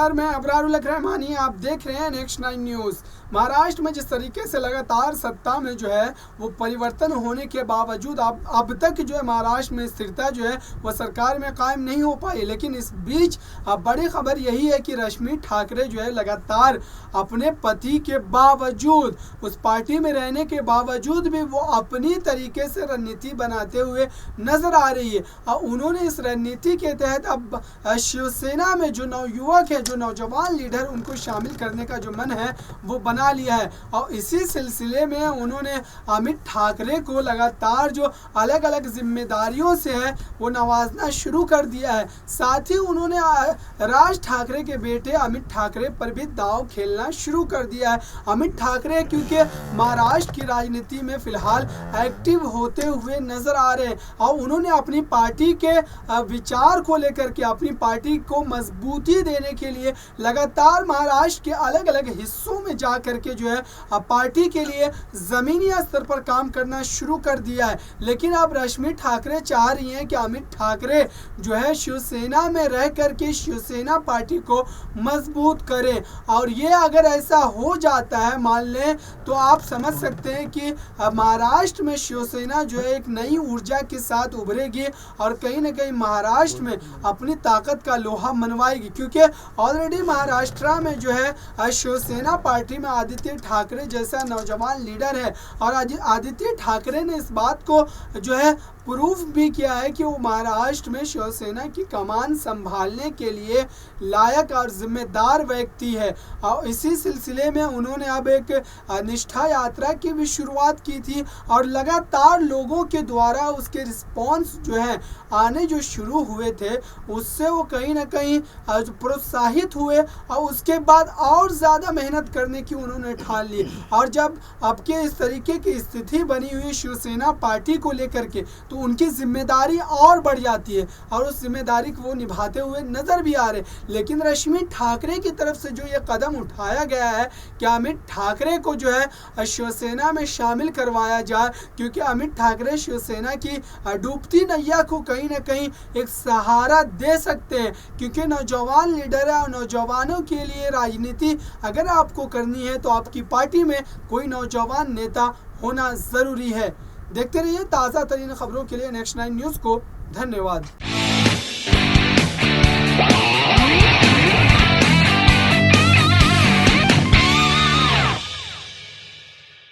नमस्कार, मैं अबरारुल रहमानी, आप देख रहे हैं नेक्स्ट 9 न्यूज़। महाराष्ट्र में जिस तरीके से लगातार सत्ता में जो है वो परिवर्तन होने के बावजूद अब तक जो है महाराष्ट्र में स्थिरता जो है वह सरकार में कायम नहीं हो पाई। लेकिन इस बीच अब बड़ी खबर यही है कि रश्मि ठाकरे जो है लगातार अपने पति के बावजूद, उस पार्टी में रहने के बावजूद भी वो अपनी तरीके से रणनीति बनाते हुए नजर आ रही है। और उन्होंने इस रणनीति के तहत अब शिवसेना में जो नवयुवक है, जो नौजवान लीडर, उनको शामिल करने का जो मन है वो बना लिया है। और इसी सिलसिले में उन्होंने अमित ठाकरे को लगातार जो अलग अलग जिम्मेदारियों से है वो नवाजना शुरू कर दिया है। साथ ही उन्होंने राज ठाकरे के बेटे अमित ठाकरे पर भी दांव खेलना शुरू कर दिया है। अमित ठाकरे क्योंकि महाराष्ट्र की राजनीति में फिलहाल एक्टिव होते हुए नजर आ रहे हैं और उन्होंने अपनी पार्टी के विचार को लेकर के, अपनी पार्टी को मजबूती देने के लिए लगातार महाराष्ट्र के अलग अलग हिस्सों में जा करके जो है पार्टी के लिए जमीनी स्तर पर काम करना शुरू कर दिया है। लेकिन अब रश्मि ठाकरे चाह रही हैं कि अमित ठाकरे जो है शिवसेना में रह करके शिवसेना पार्टी को मजबूत करें। और ये अगर ऐसा हो जाता है, मान लें, तो आप समझ सकते हैं कि महाराष्ट्र में शिवसेना जो है एक नई ऊर्जा के साथ उभरेगी और कहीं ना कहीं महाराष्ट्र में अपनी ताकत का लोहा मनवाएगी। क्योंकि ऑलरेडी महाराष्ट्र में जो है शिवसेना पार्टी में आदित्य ठाकरे जैसा नौजवान लीडर है और आदित्य ठाकरे ने इस बात को जो है प्रूफ भी किया है कि वो महाराष्ट्र में शिवसेना की कमान संभालने के लिए लायक और जिम्मेदार व्यक्ति है। और इसी सिलसिले में उन्होंने अब एक निष्ठा यात्रा की भी शुरुआत की थी और लगातार लोगों के द्वारा उसके रिस्पॉन्स जो है आने जो शुरू हुए थे, उससे वो कहीं ना कहीं प्रोत्साहित हुए और उसके बाद और ज़्यादा मेहनत करने की उन्होंने ठान ली। और जब अब के इस तरीके की स्थिति बनी हुई शिवसेना पार्टी को लेकर के, तो उनकी जिम्मेदारी और बढ़ जाती है और उस जिम्मेदारी को वो निभाते हुए नजर भी आ रहे। लेकिन रश्मि ठाकरे की तरफ से जो ये कदम उठाया गया है कि अमित ठाकरे को जो है शिवसेना में शामिल करवाया जाए, क्योंकि अमित ठाकरे शिवसेना की डूबती नैया को कहीं ना कहीं एक सहारा दे सकते हैं। क्योंकि नौजवान लीडर है और नौजवानों के लिए राजनीति अगर आपको करनी है तो आपकी पार्टी में कोई नौजवान नेता होना ज़रूरी है। देखते रहिए ताज़ा तरीन खबरों के लिए नेक्स्ट 9 न्यूज़ को। धन्यवाद।